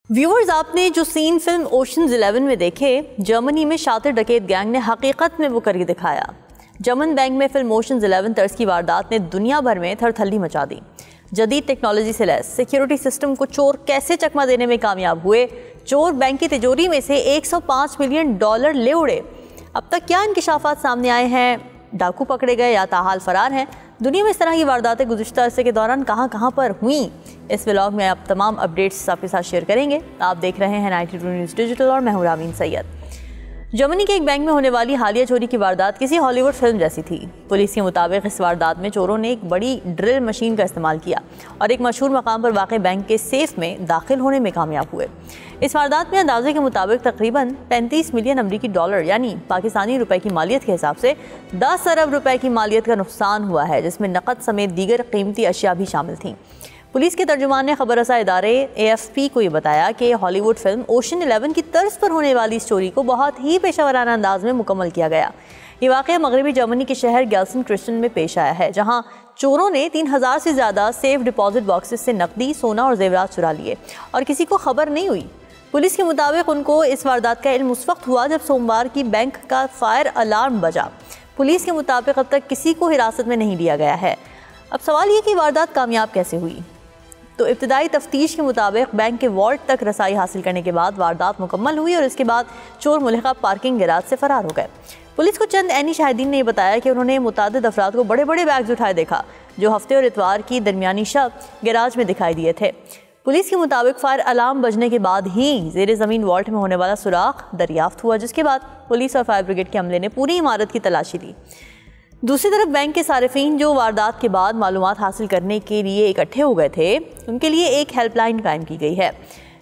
Viewers, आपने जो scene film oceans 11 में देखे, जर्मनी में शातिर डकैत गैंग ने हकीकत में वो करके दिखाया। जर्मन बैंक में फिल्म ओशंस 11 तर्ज की वारदात ने दुनिया भर में थरथल्ली मचा दी। जदीद टेक्नोलॉजी से लैस सिक्योरिटी सिस्टम को चोर कैसे चकमा देने में कामयाब हुए? चोर बैंक की तिजोरी में से $105 मिलियन ले उड़े। अब तक क्या इंकशाफात सामने आए हैं? डाकू पकड़े गए या ताहाल फरार हैं? दुनिया में इस तरह की वारदातें गुज़िश्ता अरसे के दौरान कहां पर हुई? इस व्लॉग में आप तमाम अपडेट्स आपके साथ शेयर करेंगे। आप देख रहे हैं 92 न्यूज़ डिजिटल और मैं हूं रामीन सैयद। जर्मनी के एक बैंक में होने वाली हालिया चोरी की वारदात किसी हॉलीवुड फिल्म जैसी थी। पुलिस के मुताबिक इस वारदात में चोरों ने एक बड़ी ड्रिल मशीन का इस्तेमाल किया और एक मशहूर मकाम पर वाक़ बैंक के सेफ में दाखिल होने में कामयाब हुए। इस वारदात में अंदाजे के मुताबिक तकरीबन $35 मिलियन अमरीकी यानी पाकिस्तानी रुपए की मालियत के हिसाब से 10 अरब रुपए की मालियत का नुकसान हुआ है, जिसमें नकद समेत दीगर कीमती अशिया भी शामिल थीं। पुलिस के तर्जुमान ने खबर रसा इदारे AFP को ये बताया कि हॉलीवुड फिल्म ओशन 11 की तर्ज पर होने वाली इस चोरी को बहुत ही पेशावराना अंदाज में मुकम्मल किया गया। ये वाक़या मगरबी जर्मनी के शहर गेल्सेनक्रिस्टन में पेश आया है, जहां चोरों ने 3000 से ज़्यादा सेफ डिपॉजिट बॉक्सेस से नकदी, सोना और जेवरात चुरा लिए और किसी को खबर नहीं हुई। पुलिस के मुताबिक उनको इस वारदात का इल्म उस वक्त हुआ जब सोमवार की बैंक का फायर अलार्म बजा। पुलिस के मुताबिक अब तक किसी को हिरासत में नहीं लिया गया है। अब सवाल ये कि वारदात कामयाब कैसे हुई? तो इब्तदाई तफ्तीश के मुताबिक बैंक के वॉल्ट तक रसाई हासिल करने के बाद वारदात मुकम्मल हुई और इसके बाद चोर मुल्हिका पार्किंग गैराज से फरार हो गए। पुलिस को चंद ऐनी शाहिदीन ने बताया कि उन्होंने मुतादिद अफराद को बड़े बड़े बैग्स उठाए देखा, जो हफ्ते और इतवार की दरमियानी शब गैराज में दिखाई दिए थे। पुलिस के मुताबिक फायर अलार्म बजने के बाद ही ज़ेरे ज़मीन वॉल्ट में होने वाला सुराख दरियाफ्त हुआ, जिसके बाद पुलिस और फायर ब्रिगेड के अमले ने पूरी इमारत की तलाशी ली। दूसरी तरफ बैंक के सारिफीन जो वारदात के बाद मालूमात हासिल करने के लिए इकट्ठे हो गए थे, उनके लिए एक हेल्पलाइन कायम की गई है।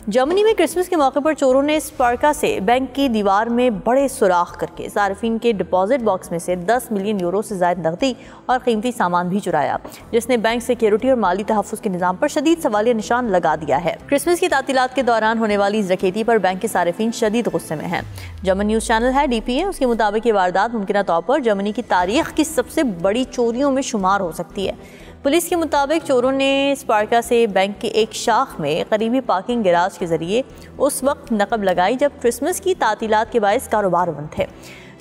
जर्मनी में क्रिसमस के मौके पर चोरों ने स्पार्का से बैंक की दीवार में बड़े सुराख करके सारिफीन के डिपॉजिट बॉक्स में से 10 मिलियन यूरो से ज़ायद नकदी और कीमती सामान भी चुराया, जिसने बैंक सिक्योरिटी और माली तहफ़्फ़ुज़ के निज़ाम पर शदीद सवालिया निशान लगा दिया है। क्रिसमस की तातीलात के दौरान होने वाली इस डकैती पर बैंक के सारिफीन शदीद गुस्से में हैं। जर्मन न्यूज़ चैनल है DPA, उसके मुताबिक ये वारदात मुमकिन तौर पर जर्मनी की तारीख की सबसे बड़ी चोरियों में शुमार हो सकती है। पुलिस के मुताबिक चोरों ने स्पार्का से बैंक के एक शाख में करीबी पार्किंग गैराज के जरिए उस वक्त नकब लगाई जब क्रिसमस की तातीलात के बायस कारोबार बंद थे।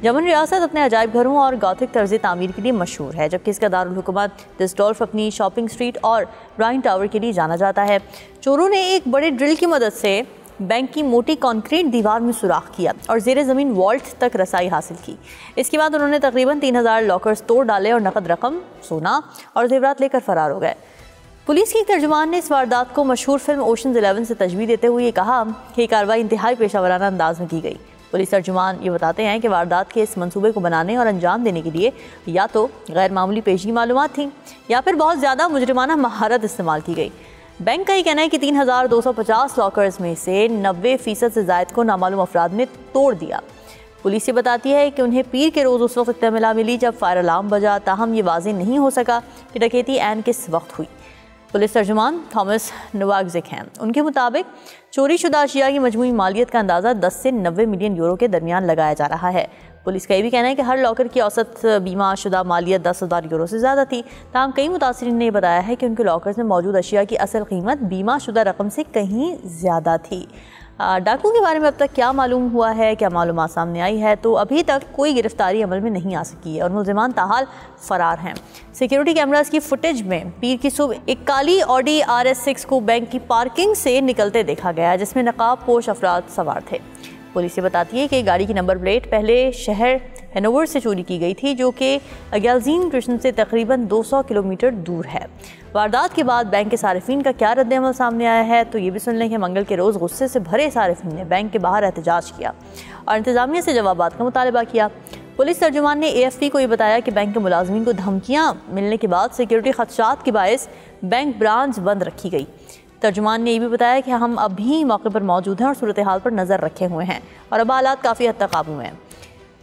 जर्मन रियासत अपने अजायब घरों और गॉथिक तर्ज तामीर के लिए मशहूर है, जबकि इसका दारुल हुकूमत डिसडॉल्फ अपनी शॉपिंग स्ट्रीट और राइन टावर के लिए जाना जाता है। चोरों ने एक बड़े ड्रिल की मदद से बैंक की मोटी कंक्रीट दीवार में सुराख किया और ज़ेरे ज़मीन वॉल्ट तक रसाई हासिल की। इसके बाद उन्होंने तकरीबन 3000 लॉकर्स तोड़ डाले और नकद रकम, सोना और जेवरात लेकर फरार हो गए। पुलिस के एक तर्जुमान ने इस वारदात को मशहूर फिल्म ओशंस 11 से तशबीह देते हुए कहा कि ये कार्रवाई इंतहाई पेशावराना अंदाज में की गई। पुलिस तर्जुमान ये बताते हैं कि वारदात के इस मंसूबे को बनाने और अंजाम देने के लिए या तो गैर मामूली पेशगी मालूमात थी या फिर बहुत ज़्यादा मुजरिमाना महारत इस्तेमाल की गई। बैंक का ये कहना है कि 3250 लॉकर्स में से 90% से ज़ायद को नामालूम अफराद ने तोड़ दिया। पुलिस ये बताती है कि उन्हें पीर के रोज़ उस वक्त इत्तला मिली जब फायर अलार्म बजा, ताहम ये वाज़ेह नहीं हो सका कि डकैती ऐन किस वक्त हुई। पुलिस तर्जुमान थॉमस नवागजिक हैं। उनके मुताबिक चोरी शुदा अशिया की मजमूई मालियत का अंदाज़ा 10 से 90 मिलियन यूरो के दरमियान लगाया जा रहा है। पुलिस का ये भी कहना है कि हर लॉकर की औसत बीमा शुदा मालियत 10,000 यूरो से ज़्यादा थी। ताहम कई मुतासरीन ने बताया है कि उनके लॉकर्स में मौजूद अशिया की असल कीमत बीमा शुदा रकम से कहीं ज़्यादा थी। डाकू के बारे में अब तक क्या मालूम हुआ है, क्या मालूमात सामने आई है, तो अभी तक कोई गिरफ्तारी अमल में नहीं आ सकी है और मुलजिमान ताहाल फरार हैं। सिक्योरिटी कैमरास की फुटेज में पीर की सुबह एक काली ऑडी RS6 को बैंक की पार्किंग से निकलते देखा गया, जिसमें नकाब पोश अफराद सवार थे। पुलिस ये बताती है कि गाड़ी की नंबर प्लेट पहले शहर हैनोवर से चोरी की गई थी, जो कि गेल्सेनक्रिस्टन से तकरीबन 200 किलोमीटर दूर है। वारदात के बाद बैंक के सारिफीन का क्या रद्द-ए-अमल सामने आया है, तो ये भी सुन लें कि मंगल के रोज़ गुस्से से भरे सारिफीन ने बैंक के बाहर एहतजाज किया और इंतजामिया से जवाबात का मुतालबा किया। पुलिस तर्जुमान ने AFP को ये बताया कि बैंक के मुलाजमीन को धमकियाँ मिलने के बाद सिक्योरिटी खदशात के बायस बैंक ब्रांच बंद रखी गई। तर्जुमान ने यह भी बताया कि हम अभी मौके पर मौजूद हैं और सूरत हाल पर नज़र रखे हुए हैं और अब हालात काफ़ी हद तक काबू में हैं।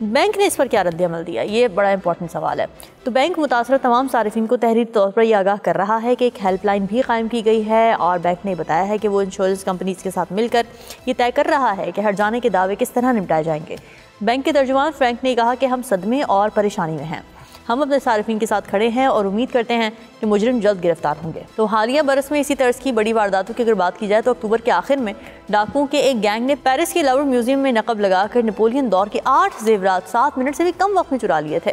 बैंक ने इस पर क्या रद्द-ए-अमल दिया, ये बड़ा इंपॉर्टेंट सवाल है। तो बैंक मुतासर तमाम सारिफीन को तहरीरी तौर पर यह आगाह कर रहा है कि एक हेल्पलाइन भी कायम की गई है और बैंक ने बताया है कि वो इंश्योरेंस कंपनीज के साथ मिलकर ये तय कर रहा है कि हट जाने के दावे किस तरह निपटाए जाएंगे। बैंक के तर्जुमान फ्रैंक ने कहा कि हम सदमे और परेशानी में हैं। हम अपने सारिफीन के साथ खड़े हैं और उम्मीद करते हैं कि मुजरिम जल्द गिरफ्तार होंगे। तो हालिया बरस में इसी तरह की बड़ी वारदातों की अगर बात की जाए तो अक्टूबर के आखिर में डाकुओं के एक गैंग ने पेरिस के लवर म्यूजियम में नकब लगाकर नेपोलियन दौर के 8 जेवरात 7 मिनट से भी कम वक्त में चुरा लिए थे।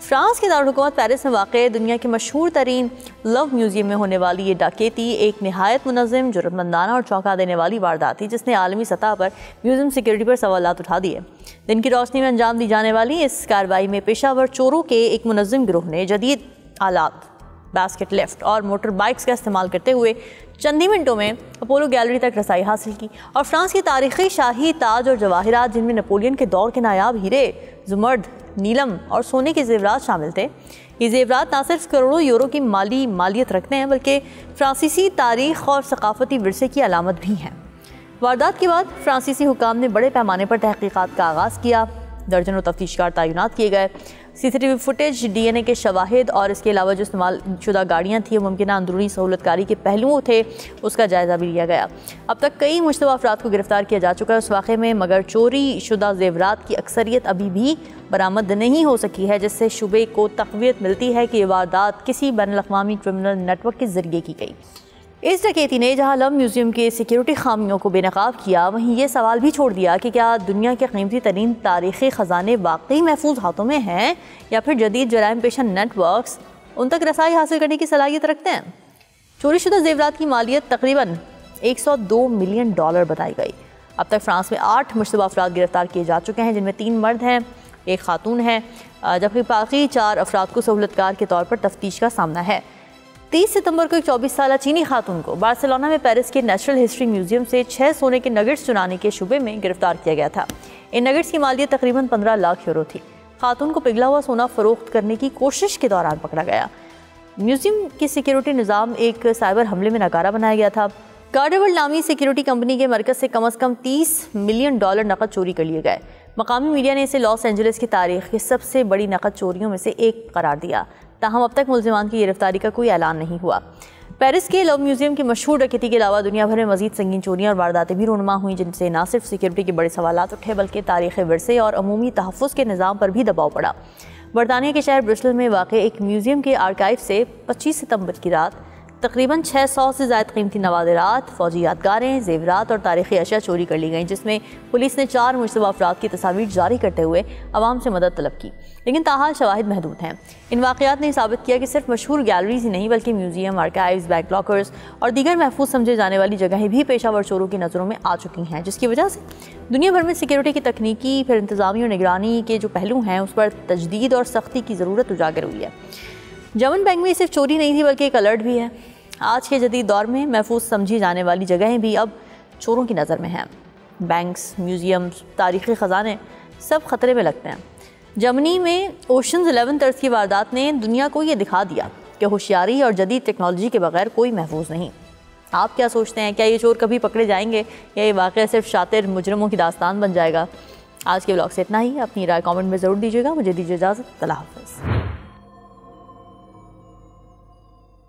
फ्रांस के दारुलहुकूमत पेरिस में वाक़ दुनिया के मशहूर तरीन लव म्यूजियम में होने वाली ये डकैती एक नहायत मुनज़्ज़म, जुर्मंदाना और चौंका देने वाली वारदात थी, जिसने आलमी सतह पर म्यूजियम सिक्योरिटी पर सवालात उठा दिए। दिन की रोशनी में अंजाम दी जाने वाली इस कार्रवाई में पेशावर चोरों के एक मुनज़्ज़म गिरोह ने जदीद आलात, बास्केट लिफ्ट और मोटर बाइक्स का इस्तेमाल करते हुए चंद ही मिनटों में अपोलो गैलरी तक रसाई हासिल की और फ्रांस की तारीखी शाही ताज और जवाहिरात, जिनमें नेपोलियन के दौर के नायाब हीरे, जुमर्द, नीलम और सोने के जेवरात शामिल थे। ये जेवरात न सिर्फ करोड़ों यूरो की मालियत रखते हैं, बल्कि फ्रांसीसी तारीख और सकाफती विरसे की अलामत भी हैं। वारदात के बाद फ्रांसीसी हुकाम ने बड़े पैमाने पर तहकीकात का आगाज़ किया। दर्जनों तफ्तीशकार तैनात किए गए। CCTV फुटेज, DNA के शवाहिद और इसके अलावा जो इस्तेमाल शुदा गाड़ियाँ थी, मुमकिन अंदरूनी सहूलतकारी के पहलुओं थे, उसका जायज़ा भी लिया गया। अब तक कई मुश्तबा अफराद को गिरफ्तार किया जा चुका है उस वाक़े में, मगर चोरी शुदा जेवरात की अक्सरियत अभी भी बरामद नहीं हो सकी है, जिससे शुबे को तक़वियत मिलती है कि ये वारदात किसी बैनुल-अक़वामी क्रिमिनल नेटवर्क के ज़रिए की गई। इस डकैती ने जहां लव म्यूज़ियम के सिक्योरिटी खामियों को बेनकाब किया, वहीं ये सवाल भी छोड़ दिया कि क्या दुनिया के कीमती तरीन तारीख़ी ख़जाने वाकई महफूज हाथों में हैं या फिर जदीद जराइम पेशा नेटवर्क्स उन तक रसाई हासिल करने की सलाहियत रखते हैं। चोरीशुदा जेवरात की मालियत तकरीबन $102 मिलियन बताई गई। अब तक फ्रांस में 8 मुश्तबा अफराद गिरफ्तार किए जा चुके हैं, जिनमें 3 मर्द हैं, 1 खातून है, जबकि बाकी 4 अफराद को सहूलतकार के तौर पर तफ्तीश का सामना है। 30 सितंबर को एक 24 साला चीनी खातून को बार्सिलोना में पेरिस के नेचुरल हिस्ट्री म्यूजियम से 6 सोने के नगेट्स चुराने के शुबे में गिरफ्तार किया गया था। इन नगेट्स की मालियत तकरीबन 15 लाख यूरो थी। खातून को पिघला हुआ सोना फरोख्त करने की कोशिश के दौरान पकड़ा गया। म्यूजियम की सिक्योरिटी निज़ाम एक साइबर हमले में नकारा बनाया गया था। गार्डरवर्ल्ड नामी सिक्योरिटी कंपनी के मरकज़ से कम $30 मिलियन नकद चोरी कर लिए गए। मकामी मीडिया ने इसे लॉस एंजलिस की तारीख की सबसे बड़ी नकद चोरियों में से एक करार दिया। ताहम अब तक मुल्ज़िमान की गिरफ्तारी का कोई ऐलान नहीं हुआ। पेरिस के लव म्यूजियम की मशहूर डकैती के अलावा दुनिया भर में मजीद संगीन चोरियाँ और वारदातें भी रूनुमा हुई, जिनसे न सिर्फ सिक्योरिटी के बड़े सवालात उठे, बल्कि तारीख़ी विरसे और अमूमी तहफ़्फ़ुज़ के निज़ाम पर भी दबाव पड़ा। बरतानिया के शहर ब्रिस्टल में वाक़ एक म्यूजियम के आर्काइव से 25 सितंबर की रात तकरीबन 600 से ज़ायद कीमती नवादिरात, फौजी यादगारें, जेवरात और तारीख़ी अशिया चोरी कर ली गई, जिसमें पुलिस ने 4 मुश्तबा अफराद की तस्वीर जारी करते हुए आवाम से मदद तलब की, लेकिन ताहाल शवाहिद महदूद हैं। इन वाक़यात ने साबित किया कि सिर्फ मशहूर गैलरीज ही नहीं, बल्कि म्यूजियम, आर्काइव्स, बैंक लॉकर्स और दीगर महफूज समझे जाने वाली जगहें भी पेशावर चोरों की नज़रों में आ चुकी हैं, जिसकी वजह से दुनिया भर में सिक्योरिटी की तकनीकी, फिर इंतज़ामी और निगरानी के जो पहलू हैं, उस पर तजदीद और सख्ती की ज़रूरत उजागर हुई है। जमन बैंक में सिर्फ चोरी नहीं थी, बल्कि एक अलर्ट भी है। आज के जदीद दौर में महफूज समझी जाने वाली जगहें भी अब चोरों की नज़र में हैं। बैंक्स, म्यूज़ियम्स, तारीख़ी ख़जाने सब ख़तरे में लगते हैं। जर्मनी में ओशंस 11 तर्ज की वारदात ने दुनिया को ये दिखा दिया कि होशियारी और जदीद टेक्नोलॉजी के बगैर कोई महफूज नहीं। आप क्या सोचते हैं, क्या ये चोर कभी पकड़े जाएंगे या ये वाक़या सिर्फ शातिर मुजरमों की दास्तान बन जाएगा? आज के ब्लॉग से इतना ही। अपनी राय कमेंट में ज़रूर दीजिएगा। मुझे दीजिए इजाज़त। अल्लाह हाफ़िज़।